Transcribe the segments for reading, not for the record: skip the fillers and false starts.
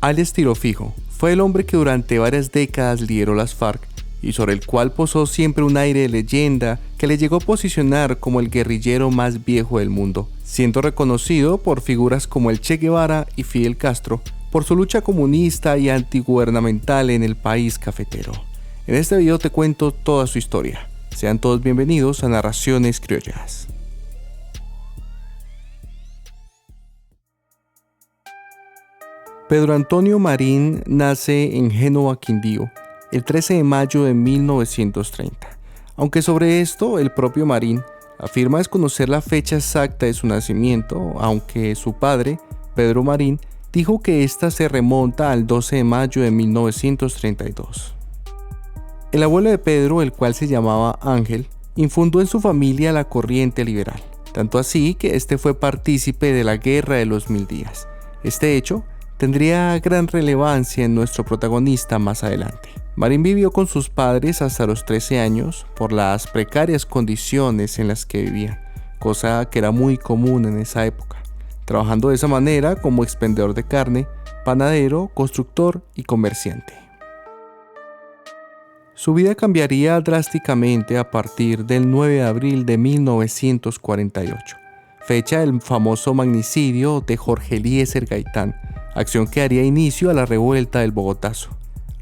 alias Tiro Fijo, fue el hombre que durante varias décadas lideró las FARC y sobre el cual posó siempre un aire de leyenda que le llegó a posicionar como el guerrillero más viejo del mundo, siendo reconocido por figuras como el Che Guevara y Fidel Castro por su lucha comunista y antigubernamental en el país cafetero. En este video te cuento toda su historia. Sean todos bienvenidos a Narraciones Criollas. Pedro Antonio Marín nace en Génova, Quindío, el 13 de mayo de 1930. Aunque sobre esto el propio Marín afirma desconocer la fecha exacta de su nacimiento, aunque su padre, Pedro Marín, dijo que esta se remonta al 12 de mayo de 1932. El abuelo de Pedro, el cual se llamaba Ángel, infundó en su familia la corriente liberal, tanto así que este fue partícipe de la Guerra de los 1000 días. Este hecho tendría gran relevancia en nuestro protagonista más adelante. Marín vivió con sus padres hasta los 13 años por las precarias condiciones en las que vivían, cosa que era muy común en esa época, trabajando de esa manera como expendedor de carne, panadero, constructor y comerciante. Su vida cambiaría drásticamente a partir del 9 de abril de 1948, fecha del famoso magnicidio de Jorge Eliezer Gaitán, acción que daría inicio a la revuelta del Bogotazo.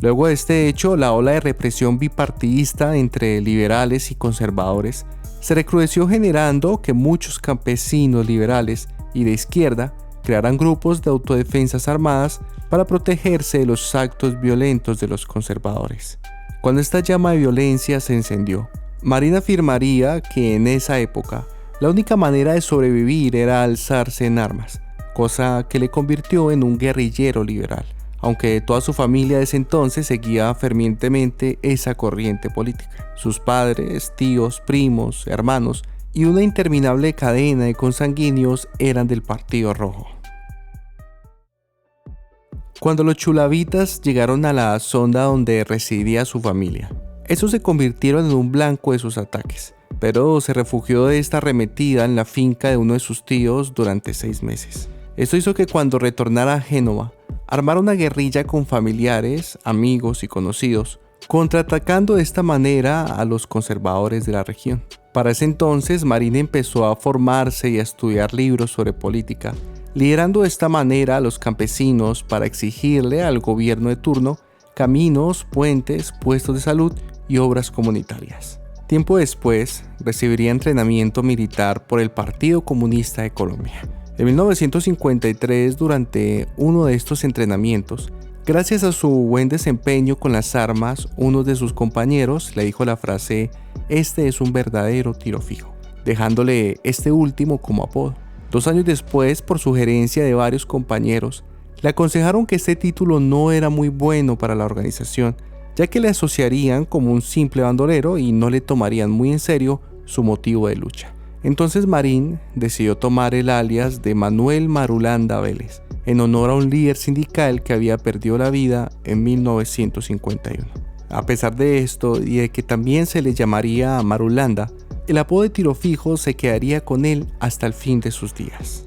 Luego de este hecho, la ola de represión bipartidista entre liberales y conservadores se recrudeció, generando que muchos campesinos liberales y de izquierda crearan grupos de autodefensas armadas para protegerse de los actos violentos de los conservadores. Cuando esta llama de violencia se encendió, Marín afirmaría que en esa época la única manera de sobrevivir era alzarse en armas, cosa que le convirtió en un guerrillero liberal, aunque toda su familia de ese entonces seguía fervientemente esa corriente política. Sus padres, tíos, primos, hermanos y una interminable cadena de consanguíneos eran del Partido Rojo. Cuando los chulavitas llegaron a la zona donde residía su familia, estos se convirtieron en un blanco de sus ataques, pero se refugió de esta arremetida en la finca de uno de sus tíos durante 6 meses. Esto hizo que cuando retornara a Génova, armara una guerrilla con familiares, amigos y conocidos, contraatacando de esta manera a los conservadores de la región. Para ese entonces, Marín empezó a formarse y a estudiar libros sobre política, liderando de esta manera a los campesinos para exigirle al gobierno de turno caminos, puentes, puestos de salud y obras comunitarias. Tiempo después, recibiría entrenamiento militar por el Partido Comunista de Colombia. En 1953, durante uno de estos entrenamientos, gracias a su buen desempeño con las armas, uno de sus compañeros le dijo la frase: "Este es un verdadero tiro fijo", dejándole este último como apodo. 2 años después, por sugerencia de varios compañeros, le aconsejaron que este título no era muy bueno para la organización, ya que le asociarían como un simple bandolero y no le tomarían muy en serio su motivo de lucha. Entonces Marín decidió tomar el alias de Manuel Marulanda Vélez, en honor a un líder sindical que había perdido la vida en 1951. A pesar de esto y de que también se le llamaría Marulanda, el apodo de Tiro Fijo se quedaría con él hasta el fin de sus días.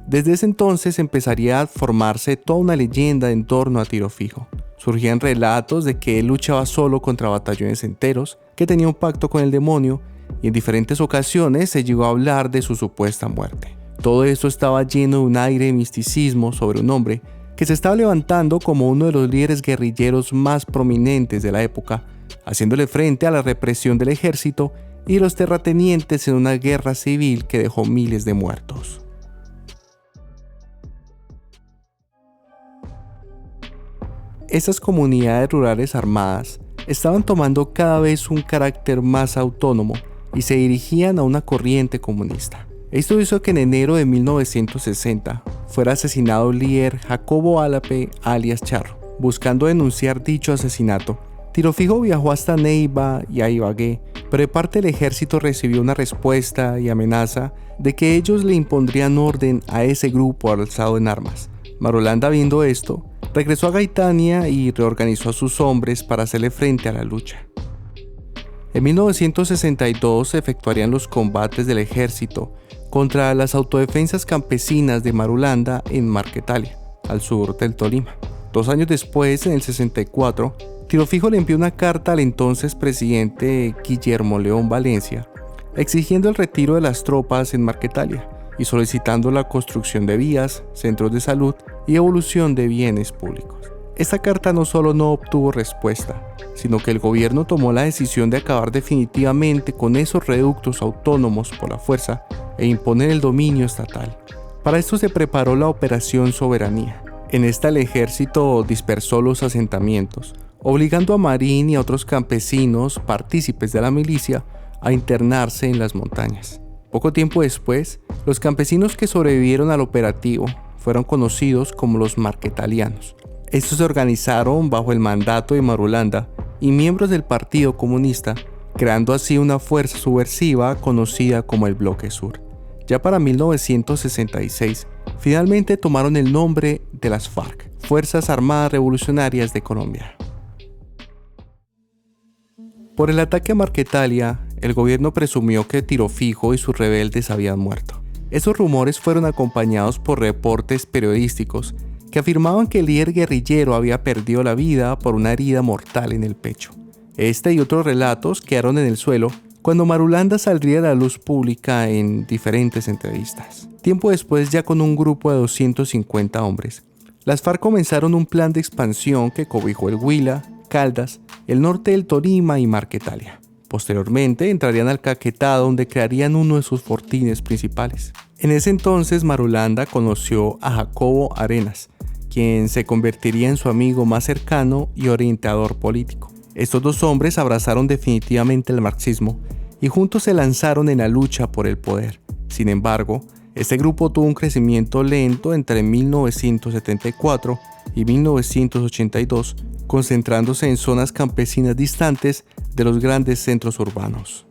Desde ese entonces empezaría a formarse toda una leyenda en torno a Tiro Fijo. Surgían relatos de que él luchaba solo contra batallones enteros, que tenía un pacto con el demonio, y en diferentes ocasiones se llegó a hablar de su supuesta muerte. Todo esto estaba lleno de un aire de misticismo sobre un hombre que se estaba levantando como uno de los líderes guerrilleros más prominentes de la época, haciéndole frente a la represión del ejército y los terratenientes en una guerra civil que dejó miles de muertos. Estas comunidades rurales armadas estaban tomando cada vez un carácter más autónomo y se dirigían a una corriente comunista. Esto hizo que en enero de 1960 fuera asesinado el líder Jacobo Álape alias Charro. Buscando denunciar dicho asesinato, Tiro Fijo viajó hasta Neiva y a Ibagué, pero de parte del ejército recibió una respuesta y amenaza de que ellos le impondrían orden a ese grupo alzado en armas. Marulanda, viendo esto, regresó a Gaitania y reorganizó a sus hombres para hacerle frente a la lucha. En 1962 se efectuarían los combates del ejército contra las autodefensas campesinas de Marulanda en Marquetalia, al sur del Tolima. 2 años después, en el 64, Tiro Fijo le envió una carta al entonces presidente Guillermo León Valencia, exigiendo el retiro de las tropas en Marquetalia y solicitando la construcción de vías, centros de salud y evolución de bienes públicos. Esta carta no solo no obtuvo respuesta, sino que el gobierno tomó la decisión de acabar definitivamente con esos reductos autónomos por la fuerza e imponer el dominio estatal. Para esto se preparó la Operación Soberanía. En esta el ejército dispersó los asentamientos, obligando a Marín y a otros campesinos, partícipes de la milicia, a internarse en las montañas. Poco tiempo después, los campesinos que sobrevivieron al operativo fueron conocidos como los marquetalianos. Estos se organizaron bajo el mandato de Marulanda y miembros del Partido Comunista, creando así una fuerza subversiva conocida como el Bloque Sur. Ya para 1966, finalmente tomaron el nombre de las FARC, Fuerzas Armadas Revolucionarias de Colombia. Por el ataque a Marquetalia, el gobierno presumió que Tiro Fijo y sus rebeldes habían muerto. Esos rumores fueron acompañados por reportes periodísticos que afirmaban que el líder guerrillero había perdido la vida por una herida mortal en el pecho. Este y otros relatos quedaron en el suelo cuando Marulanda saldría a la luz pública en diferentes entrevistas. Tiempo después, ya con un grupo de 250 hombres, las FARC comenzaron un plan de expansión que cobijó el Huila, Caldas, el norte del Tolima y Marquetalia. Posteriormente entrarían al Caquetá, donde crearían uno de sus fortines principales. En ese entonces Marulanda conoció a Jacobo Arenas, quien se convertiría en su amigo más cercano y orientador político. Estos dos hombres abrazaron definitivamente el marxismo y juntos se lanzaron en la lucha por el poder. Sin embargo, este grupo tuvo un crecimiento lento entre 1974 y 1982, concentrándose en zonas campesinas distantes de los grandes centros urbanos.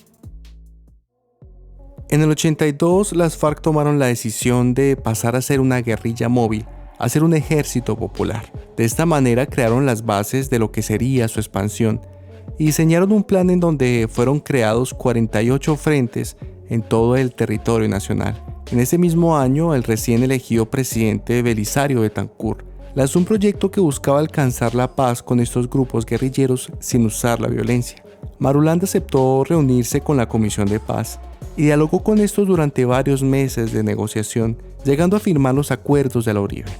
En el 82, las FARC tomaron la decisión de pasar a ser una guerrilla móvil, a ser un ejército popular. De esta manera crearon las bases de lo que sería su expansión y diseñaron un plan en donde fueron creados 48 frentes en todo el territorio nacional. En ese mismo año, el recién elegido presidente Belisario Betancur lanzó un proyecto que buscaba alcanzar la paz con estos grupos guerrilleros sin usar la violencia. Marulanda aceptó reunirse con la Comisión de Paz y dialogó con estos durante varios meses de negociación, llegando a firmar los acuerdos de la Uribe.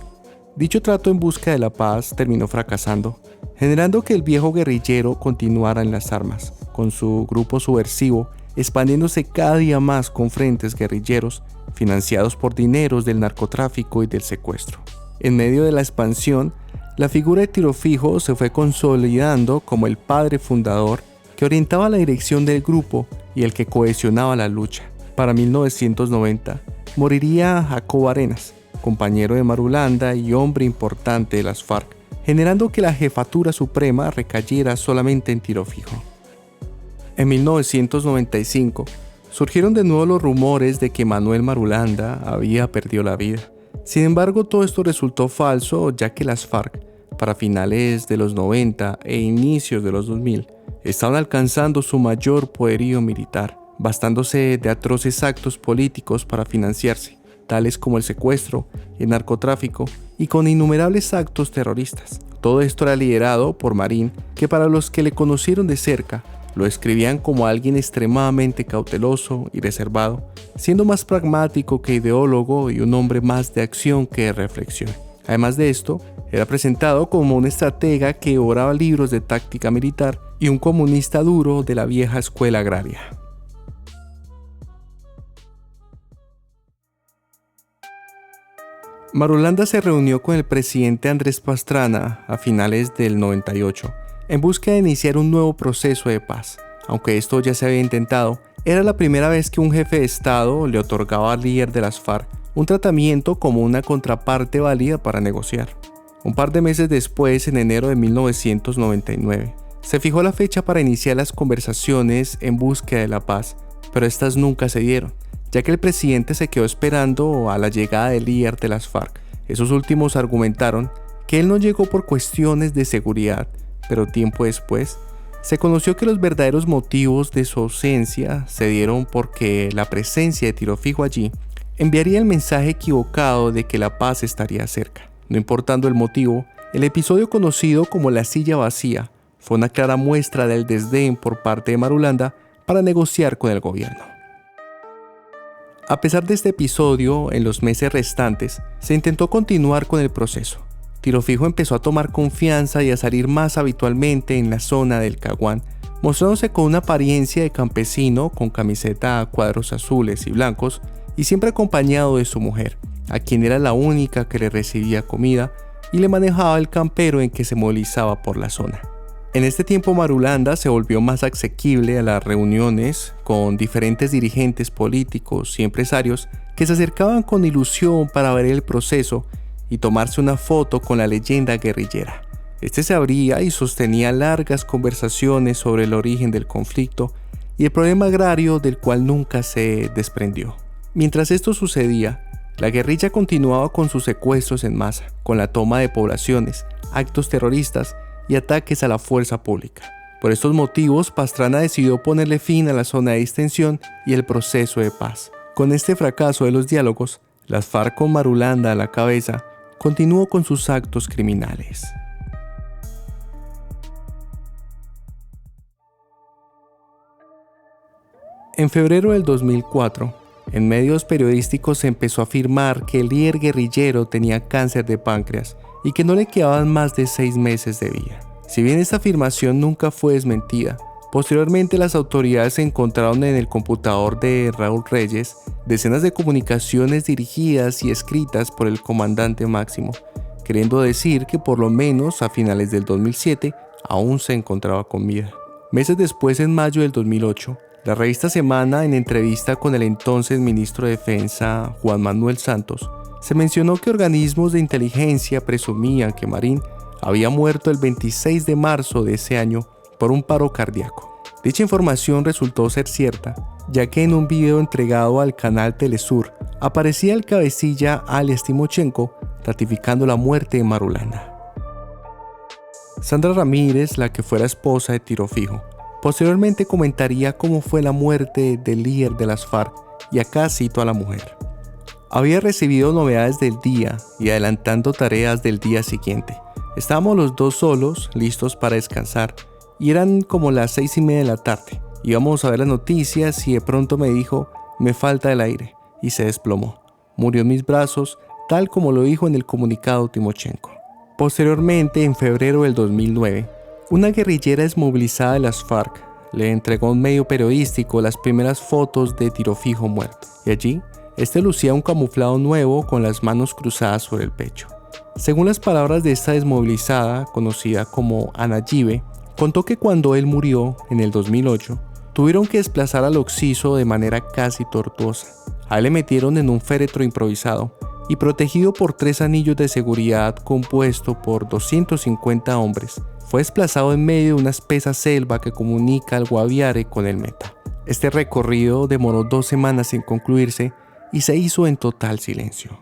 Dicho trato en busca de la paz terminó fracasando, generando que el viejo guerrillero continuara en las armas, con su grupo subversivo expandiéndose cada día más con frentes guerrilleros financiados por dineros del narcotráfico y del secuestro. En medio de la expansión, la figura de Tiro Fijo se fue consolidando como el padre fundador que orientaba la dirección del grupo y el que cohesionaba la lucha. Para 1990, moriría Jacobo Arenas, compañero de Marulanda y hombre importante de las FARC, generando que la jefatura suprema recayera solamente en Tiro Fijo. En 1995, surgieron de nuevo los rumores de que Manuel Marulanda había perdido la vida. Sin embargo, todo esto resultó falso, ya que las FARC, para finales de los 90 e inicios de los 2000, estaban alcanzando su mayor poderío militar, bastándose de atroces actos políticos para financiarse, tales como el secuestro, el narcotráfico y con innumerables actos terroristas. Todo esto era liderado por Marín, que para los que le conocieron de cerca, lo describían como alguien extremadamente cauteloso y reservado, siendo más pragmático que ideólogo y un hombre más de acción que de reflexión. Además de esto, era presentado como un estratega que oraba libros de táctica militar y un comunista duro de la vieja escuela agraria. Marulanda se reunió con el presidente Andrés Pastrana a finales del 98 en busca de iniciar un nuevo proceso de paz. Aunque esto ya se había intentado, era la primera vez que un jefe de Estado le otorgaba al líder de las FARC un tratamiento como una contraparte válida para negociar. Un par de meses después, en enero de 1999, se fijó la fecha para iniciar las conversaciones en búsqueda de la paz, pero estas nunca se dieron, ya que el presidente se quedó esperando a la llegada del líder de las FARC. Esos últimos argumentaron que él no llegó por cuestiones de seguridad, pero tiempo después se conoció que los verdaderos motivos de su ausencia se dieron porque la presencia de Tiro Fijo allí enviaría el mensaje equivocado de que la paz estaría cerca. No importando el motivo, El episodio conocido como la silla vacía fue una clara muestra del desdén por parte de Marulanda para negociar con el gobierno. A pesar de este episodio, en los meses restantes, se intentó continuar con el proceso. Tirofijo empezó a tomar confianza y a salir más habitualmente en la zona del Caguán, mostrándose con una apariencia de campesino con camiseta a cuadros azules y blancos y siempre acompañado de su mujer, a quien era la única que le recibía comida y le manejaba el campero en que se movilizaba por la zona. En este tiempo Marulanda se volvió más asequible a las reuniones con diferentes dirigentes políticos y empresarios que se acercaban con ilusión para ver el proceso y tomarse una foto con la leyenda guerrillera. Este se abría y sostenía largas conversaciones sobre el origen del conflicto y el problema agrario del cual nunca se desprendió. Mientras esto sucedía, la guerrilla continuaba con sus secuestros en masa, con la toma de poblaciones, actos terroristas y ataques a la fuerza pública. Por estos motivos, Pastrana decidió ponerle fin a la zona de distensión y el proceso de paz. Con este fracaso de los diálogos, las FARC con Marulanda a la cabeza continuó con sus actos criminales. En febrero del 2004, en medios periodísticos se empezó a afirmar que el líder guerrillero tenía cáncer de páncreas y que no le quedaban más de 6 meses de vida. Si bien esta afirmación nunca fue desmentida, posteriormente las autoridades encontraron en el computador de Raúl Reyes decenas de comunicaciones dirigidas y escritas por el comandante Máximo, queriendo decir que por lo menos a finales del 2007 aún se encontraba con vida. Meses después, en mayo del 2008, la revista Semana, en entrevista con el entonces ministro de Defensa Juan Manuel Santos, se mencionó que organismos de inteligencia presumían que Marín había muerto el 26 de marzo de ese año por un paro cardíaco. Dicha información resultó ser cierta, ya que en un video entregado al canal Telesur aparecía el cabecilla alias Timochenko ratificando la muerte de Marulanda. Sandra Ramírez, la que fuera esposa de Tirofijo, posteriormente comentaría cómo fue la muerte del líder de las FARC, y acá cito a la mujer. Había recibido novedades del día y adelantando tareas del día siguiente. Estábamos los dos solos, listos para descansar, y eran como las 6:30 de la tarde. Íbamos a ver las noticias y de pronto me dijo, me falta el aire, y se desplomó. Murió en mis brazos, tal como lo dijo en el comunicado Timochenko. Posteriormente, en febrero del 2009, una guerrillera desmovilizada de las FARC le entregó a un medio periodístico las primeras fotos de Tirofijo muerto, y allí, este lucía un camuflado nuevo con las manos cruzadas sobre el pecho. Según las palabras de esta desmovilizada, conocida como Ana Yive, contó que cuando él murió, en el 2008, tuvieron que desplazar al occiso de manera casi tortuosa. A él le metieron en un féretro improvisado y protegido por 3 anillos de seguridad compuesto por 250 hombres. Fue desplazado en medio de una espesa selva que comunica al Guaviare con el Meta. Este recorrido demoró 2 semanas en concluirse y se hizo en total silencio.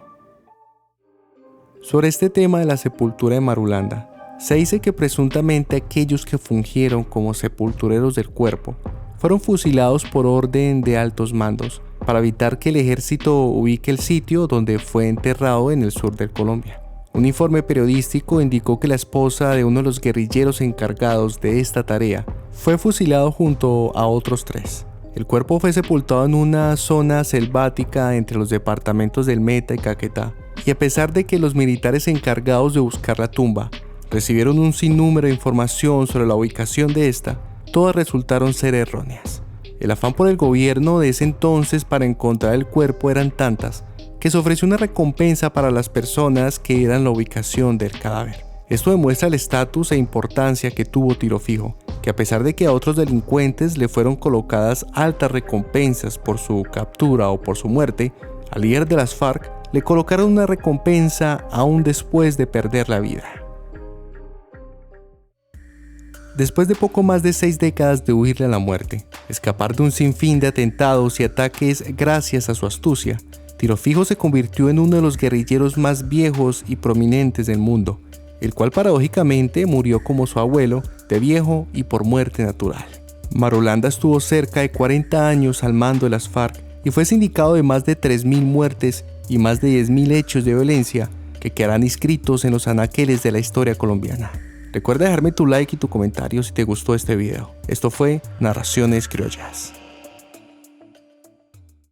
Sobre este tema de la sepultura de Marulanda, se dice que presuntamente aquellos que fungieron como sepultureros del cuerpo fueron fusilados por orden de altos mandos para evitar que el ejército ubique el sitio donde fue enterrado en el sur de Colombia. Un informe periodístico indicó que la esposa de uno de los guerrilleros encargados de esta tarea fue fusilado junto a otros 3. El cuerpo fue sepultado en una zona selvática entre los departamentos del Meta y Caquetá, y a pesar de que los militares encargados de buscar la tumba recibieron un sinnúmero de información sobre la ubicación de esta, todas resultaron ser erróneas. El afán por el gobierno de ese entonces para encontrar el cuerpo eran tantas que se ofreció una recompensa para las personas que dieran la ubicación del cadáver. Esto demuestra el estatus e importancia que tuvo Tirofijo, que a pesar de que a otros delincuentes le fueron colocadas altas recompensas por su captura o por su muerte, al líder de las FARC le colocaron una recompensa aún después de perder la vida. Después de poco más de 6 décadas de huirle a la muerte, escapar de un sinfín de atentados y ataques gracias a su astucia, Tirofijo se convirtió en uno de los guerrilleros más viejos y prominentes del mundo, el cual paradójicamente murió como su abuelo, de viejo y por muerte natural. Marulanda estuvo cerca de 40 años al mando de las FARC y fue sindicado de más de 3.000 muertes y más de 10.000 hechos de violencia que quedarán inscritos en los anaqueles de la historia colombiana. Recuerda dejarme tu like y tu comentario si te gustó este video. Esto fue Narraciones Criollas.